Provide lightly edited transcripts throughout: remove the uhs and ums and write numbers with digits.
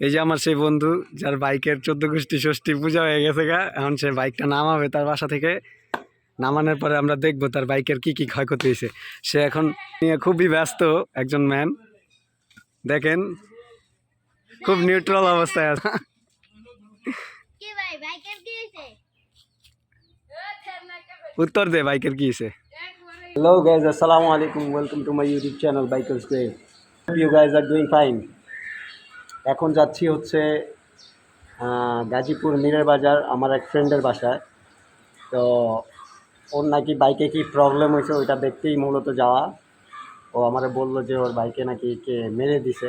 এই যে আমার সেই বন্ধু যার বাইকের 14 গোষ্ঠী ষষ্ঠী পূজা হয়ে গেছে গা, এখন সে বাইকটা নামাবে তার বাসা থেকে। নামানোর পরে আমরা দেখবো তার বাইকের কি কি ক্ষয়ক্ষতি হয়েছে। সে এখন নিয়ে খুবই ব্যস্ত একজন ম্যান, দেখেন খুব নিউট্রাল অবস্থায় আছে। উত্তর দে বাইকের কি হয়েছে। হ্যালো গাইজ, আসসালামু আলাইকুম, welcome to my YouTube channel bikers grave. You guys are doing fine. এখন যাচ্ছি হচ্ছে গাজীপুর মিরের বাজার আমার এক ফ্রেন্ডের বাসায়। তো ওর নাকি বাইকে কি প্রবলেম হয়েছে ওইটা দেখতেই মূলত যাওয়া। ও আমারে বললো যে ওর বাইকে নাকি কে মেরে দিছে,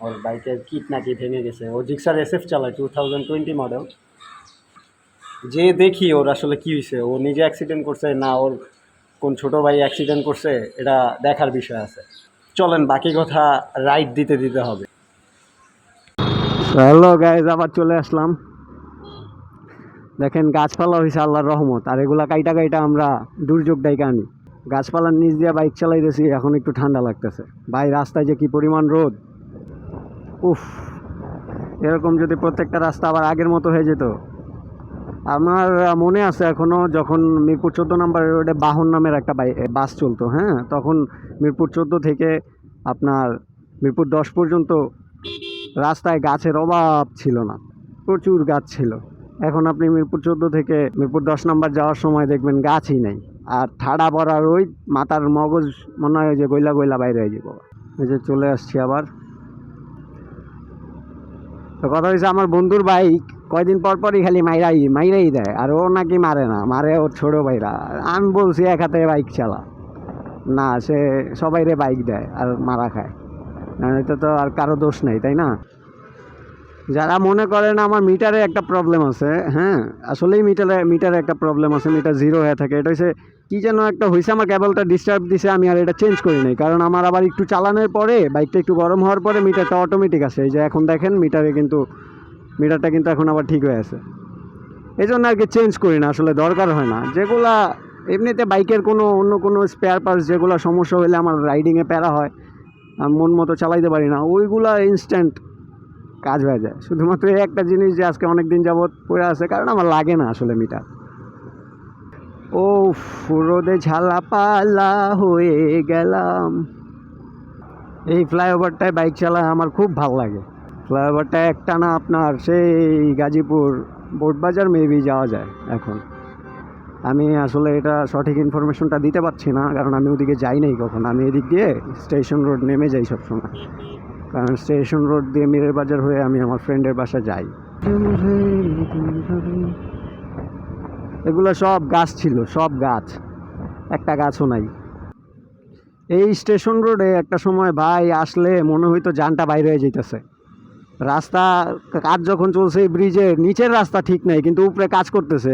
ওর বাইকের কিট নাকি ভেঙে গেছে। ও জিক্সার SF চালায় 2020 মডেল। যে দেখি ওর আসলে কী হয়েছে, ও নিজে অ্যাক্সিডেন্ট করছে না ওর কোন ছোটো ভাই অ্যাক্সিডেন্ট করছে, এটা দেখার বিষয় আছে। চলেন বাকি কথা রাইড দিতে দিতে হবে। হ্যালো গাইজ, আবার চলে আসলাম। দেখেন গাছপালা হয়েছে আল্লাহর রহমত, আর এগুলা কাইটা কাইটা আমরা দুর্যোগ ডাইকা আনি। গাছপালার নিচ দিয়ে বাইক চালাইতেছি, এখন একটু ঠান্ডা লাগতেছে। ভাই রাস্তায় যে কি পরিমাণ রোদ, উফ! এরকম যদি প্রত্যেকটা রাস্তা আবার আগের মতো হয়ে যেত। আমার মনে আছে এখনও, যখন মিরপুর 14 নম্বর রোডে বাহন নামের একটা বাস চলতো, হ্যাঁ, তখন মিরপুর 14 থেকে আপনার মিরপুর 10 পর্যন্ত রাস্তায় গাছের অভাব ছিল না, প্রচুর গাছ ছিল। এখন আপনি মিরপুর 14 থেকে মিরপুর 10 নম্বর যাওয়ার সময় দেখবেন গাছই নেই। আর ঠাড়া পড়া রোদ, মাথার মগজ মনে হয় যে গইলা গইলা বাইরে হয়ে যাব। এই যে চলে আসছি আবার। তো কথা হয়েছে, আমার বন্ধুর বাইক কয়দিন পর পরই খালি মাইরাই দেয়, আর ও নাকি মারে না, মারে ওর ছোটো ভাইরা। আমি বলছি এক হাতে বাইক চালা, না সে সবাইরে বাইক দেয় আর মারা খায়। এটা তো আর কারো দোষ নেই, তাই না? যারা মনে করেন আমার মিটারে একটা প্রবলেম আছে, হ্যাঁ, আসলেই মিটারে একটা প্রবলেম আছে, মিটার জিরো হয়ে থাকে। এটা হচ্ছে কী যেন একটা হয়েছে, আমার কেবলটা ডিস্টার্ব দিছে, আমি আর এটা চেঞ্জ করি নাই। কারণ আমার আবার একটু চালানোর পরে বাইকটা একটু গরম হওয়ার পরে মিটারটা অটোমেটিক আসে। এই যে এখন দেখেন মিটারটা কিন্তু এখন আবার ঠিক হয়ে আছে। এই জন্য আর কি চেঞ্জ করি না, আসলে দরকার হয় না। যেগুলা এমনিতে বাইকের অন্য কোনো স্পেয়ার পার্টস যেগুলো সমস্যা হলে আমার রাইডিংয়ে প্যারা হয়, আমি মন মতো চালাইতে পারি না, ওইগুলা ইনস্ট্যান্ট কাজ হয়ে যায়। শুধুমাত্র এই একটা জিনিস যে আজকে অনেক দিন যাবৎ পড়ে আছে, কারণ আমার লাগে না আসলে মিটার। ও রোদে ঝালাপালা হয়ে গেলাম। এই ফ্লাইওভারটায় বাইক চালায় আমার খুব ভালো লাগে। ফ্লাইওভারটা একটা না আপনার সেই গাজীপুর বোটবাজার মেবি যাওয়া যায় এখন। আমি আসলে এটা সঠিক ইনফরমেশনটা দিতে পারছি না, কারণ আমি ওদিকে যাই নাই কখন। আমি এদিক দিয়ে স্টেশন রোড নেমে যাই সবসময়, কারণ স্টেশন রোড দিয়ে মিরের বাজার হয়ে আমি আমার ফ্রেন্ডের বাসা যাই। এগুলো সব গাছ ছিল, সব গাছ, একটা গাছও নাই। এই স্টেশন রোডে একটা সময় ভাই আসলে মনে হইতো জানটা বাইরে হয়ে যেতেছে। রাস্তা কাজ যখন চলছে, ব্রিজের নিচের রাস্তা ঠিক নাই, কিন্তু উপরে কাজ করতেছে,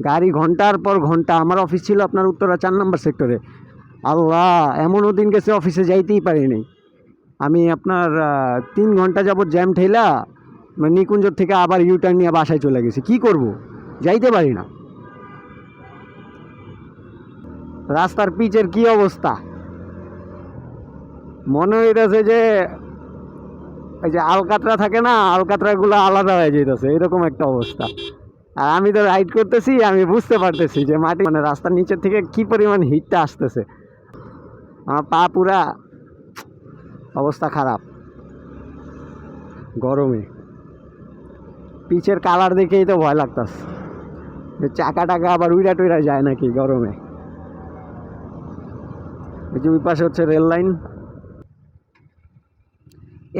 গাড়ি ঘন্টার পর ঘন্টা। আমার অফিস ছিল আপনার উত্তরা 4 নম্বর সেক্টরে। আল্লাহ, এমনও দিন গেছে অফিসে যাইতেই পারিনি আমি। আপনার 3 ঘন্টা যাবত জ্যাম ঠেলা নিকুঞ্জর থেকে আবার ইউটার্ন নিয়ে বাসায় চলে গেছি। কি করব, যাইতে পারি না। রাস্তার পিচের কি অবস্থা, মনে হইতেছে যে ওই যে আলকাতরা থাকে না, আলকাতরাগুলো আলাদা হয়ে যেতেছে, এরকম একটা অবস্থা। আর আমি তো রাইড করতেছি, আমি বুঝতে পারতেছি যে মাটি মানে রাস্তার নিচের থেকে কি পরিমাণ হিটটা আসতেছে। আমার পা পুরা অবস্থা খারাপ গরমে। পিচের কালার দেখেই তো ভয় লাগতেছে, চাকা টাকা আবার উইরা টুইরা যায় নাকি গরমে। ওই যে ওই পাশে হচ্ছে রেল লাইন।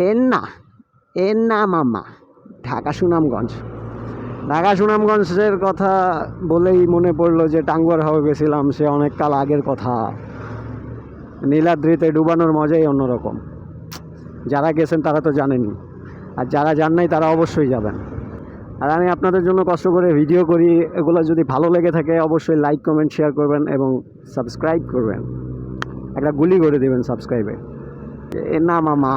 এর না মামা, ঢাকা সুনামগঞ্জের কথা বলেই মনে পড়লো যে টাঙ্গুয়ার হাওয়ে গেছিলাম, সে অনেক কাল আগের কথা। নীলাদ্রিতে ডুবানোর মজাই অন্যরকম। যারা গেছেন তারা তো জানেনই, আর যারা যান নাই তারা অবশ্যই যাবেন। আর আমি আপনাদের জন্য কষ্ট করে ভিডিও করি, এগুলো যদি ভালো লেগে থাকে অবশ্যই লাইক কমেন্ট শেয়ার করবেন এবং সাবস্ক্রাইব করবেন। একটা গুলি করে দেবেন সাবস্ক্রাইবে। এ না মামা,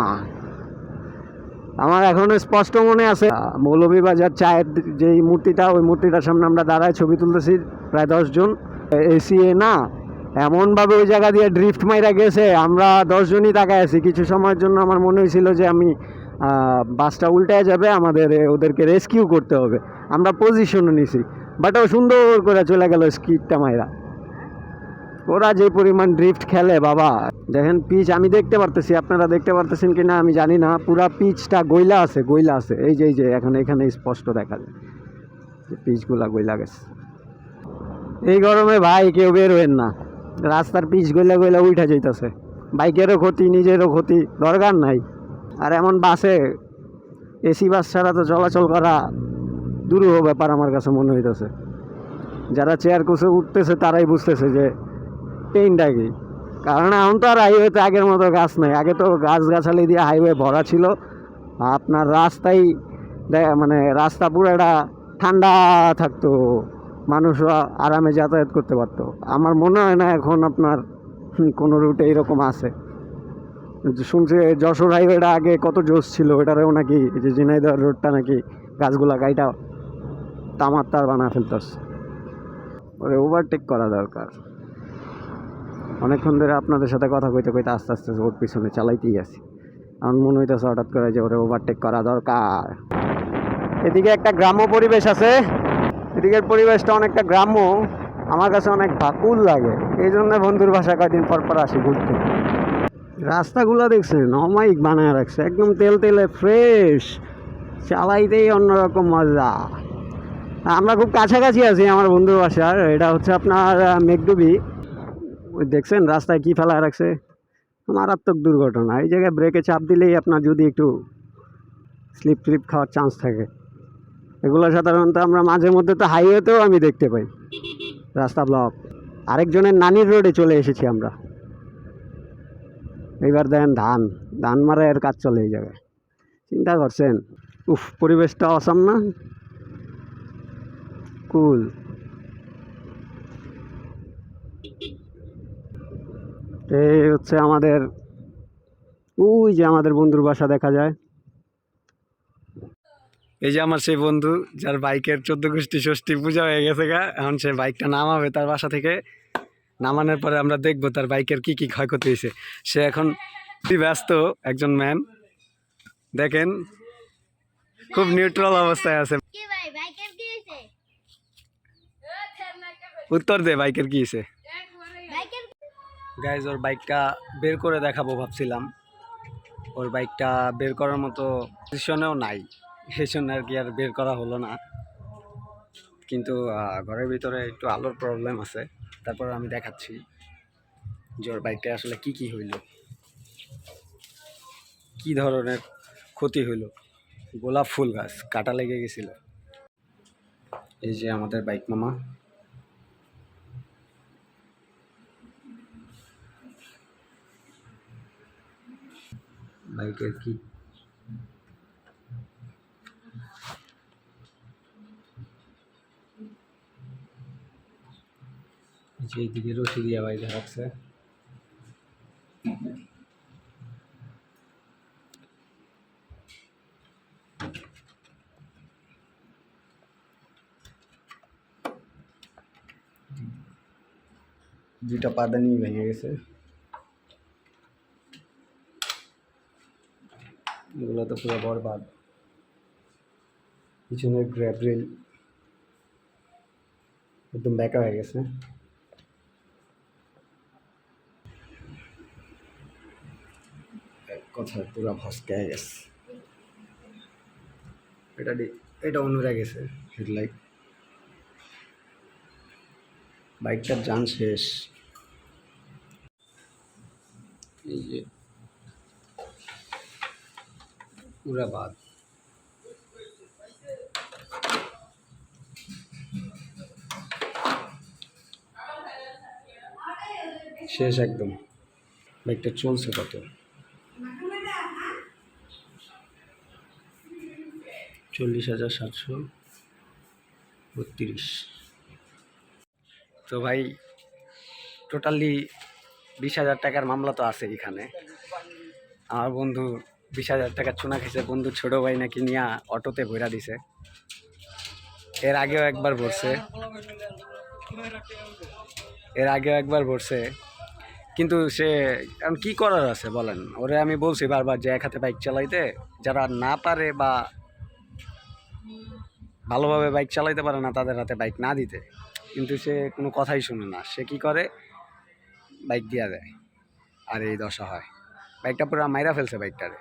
আমার এখনো স্পষ্ট মনে আছে মৌলভীবাজার চায়ের যেই মূর্তিটা, ওই মূর্তিটার সামনে আমরা দাঁড়ায় ছবি তুলতেছি প্রায় 10 জন। এসিএ না এমনভাবে ওই জায়গা দিয়ে ড্রিফট মাইরা গেছে, আমরা 10 জনই তাকায় আছি। কিছু সময়ের জন্য আমার মনে হয়েছিল যে আমি বাসটা উল্টায় যাবে, আমাদের ওদেরকে রেস্কিউ করতে হবে। আমরা পজিশনও নিছি, বাট ও সুন্দর করে চলে গেল স্কিডটা মাইরা। ওরা যে পরিমাণ ড্রিফট খেলে বাবা, দেখেন পিচ আমি দেখতে পারতেছি, আপনারা দেখতে পারতেছেন কি না আমি জানি না, পুরা পিচটা গইলা আছে, গইলা আছে। এই যে এখন এখানে স্পষ্ট দেখা যায় পিচগুলা গইলা গেছে। এই গরমে ভাই কেউ বের হইন না, রাস্তার পিচ গইলা গইলা উঠা যাইতেছে, বাইকেরও ক্ষতি, নিজেরও ক্ষতি, দরকার নাই। আর এমন বাসে, এসি বাস ছাড়া তো চলাচল করা দুরূহ ব্যাপার আমার কাছে মনে হইতেছে। যারা চেয়ার কোচে উঠতেছে তারাই বুঝতেছে যে পেইনটা কি। কারণ এখন তো আর হাইওয়েতে আগের মতো গাছ নাই, আগে তো গাছগাছালি দিয়ে হাইওয়ে ভরা ছিল। আপনার রাস্তায় মানে রাস্তা পুরোটা ঠান্ডা থাকতো, মানুষরা আরামে যাতায়াত করতে পারতো। আমার মনে হয় না এখন আপনার কোনো রুটে এরকম আছে। শুনছি যশোর হাইওয়েটা আগে কত জোশ ছিল, ওটারেও নাকি যে ঝিনাইদহ রোডটা নাকি গাছগুলা কাইটা তামার তার বানা ফেলতেছে। ওরে ওভারটেক করা দরকার। অনেকক্ষণ ধরে আপনাদের সাথে কথা কইতে কইতে আস্তে আস্তে ওর পিছনে চালাইতেই আছি। আমার মনে হইতেছে হঠাৎ করে যে ওরে ওভারটেক করা দরকার। এদিকে একটা গ্রাম্য পরিবেশ আছে, এদিকের পরিবেশটা অনেকটা গ্রাম্য, আমার কাছে অনেক ভাকুল লাগে। এই জন্য বন্ধুর বাসা কয়দিন পর পর আসি ঘুরতে। রাস্তাগুলো দেখছেন অমায়িক বানায় রাখছে, একদম তেল তেলে ফ্রেশ, চালাইতেই অন্যরকম মজা। আমরা খুব কাছাকাছি আছি আমার বন্ধুর বাসার, এটা হচ্ছে আপনার মেঘডুবি। ওই দেখছেন রাস্তায় কি ফেলা রাখছে, মারাত্মক দুর্ঘটনা। এই জায়গায় ব্রেকে চাপ দিলেই আপনার যদি একটু স্লিপ ট্লিপ খাওয়ার চান্স থাকে। এগুলো সাধারণত আমরা মাঝে মধ্যে তো হাইওয়েতেও আমি দেখতে পাই, রাস্তা ব্লক। আরেকজনের নানির রোডে চলে এসেছি আমরা। এইবার দেখেন ধান মারার কাজ চলে এই জায়গায়, চিন্তা করছেন? উফ, পরিবেশটা অসাম না? কুল। এই হচ্ছে আমাদের, ওই যে আমাদের বন্ধুর বাসা দেখা যায়। এই যে আমার সেই বন্ধু যার বাইকের 14 গোষ্ঠী ষষ্ঠী পূজা হয়ে গেছে গা, এখন সে বাইকটা নামাবে তার বাসা থেকে। নামানোর পরে আমরা দেখবো তার বাইকের কি কি ক্ষয়ক্ষতি হয়েছে। সে এখন ব্যস্ত একজন ম্যান, দেখেন খুব নিউট্রাল অবস্থায় আছে। উত্তর দে, বাইকের কি হয়েছে? গাইজ ওর বাইকটা বের করে দেখাবো ভাবছিলাম, ওর বাইকটা বের করার মতো পজিশনেও নাই, সেই জন্য আর কি আর বের করা হলো না। কিন্তু ঘরের ভিতরে একটু আলোর প্রবলেম আছে, তারপর আমি দেখাচ্ছি যে ওর বাইকটা আসলে কি কি হইল, কি ধরনের ক্ষতি হইল। গোলাপ ফুল গাছ কাটা লেগে গেছিল। এই যে আমাদের বাইক মামা, বাইকের কি যে এইদিকে রশি দিয়া বাইক রাখছে। দুইটা পাদানি ভেঙে গেছে, এগুলো তো পুরো বরবাদ। পিছনের গ্র্যাব রেল একদম ব্যাকা হয়ে গেছে। কথায় পুরো ভসকে গেছে। এটা অনুরা গেছে হেডলাইট। বাইকটার যান শেষ। এই যে পুরা বাদ। শেষ একদম। বাইকটা চলছে কত? 40,732। তো ভাই টোটালি 20,000 টাকার মামলা তো আছে এখানে। আমার বন্ধু 20,000 টাকার চুনা খেয়েছে, বন্ধু ছোট ভাই নাকি নিয়ে অটোতে ভরা দিছে। এর আগেও একবার ভরছে, কিন্তু সে এখন কী করার আছে বলেন, ওরে আমি বলছি বারবার যে এক হাতে বাইক চালাইতে, যারা না পারে বা ভালোভাবে বাইক চালাইতে পারে না তাদের হাতে বাইক না দিতে, কিন্তু সে কোনো কথাই শুনে না। সে কি করে, বাইক দিয়া দেয়, আর এই দশা হয়। বাইকটা পুরো মাইরা ফেলছে বাইকটারে।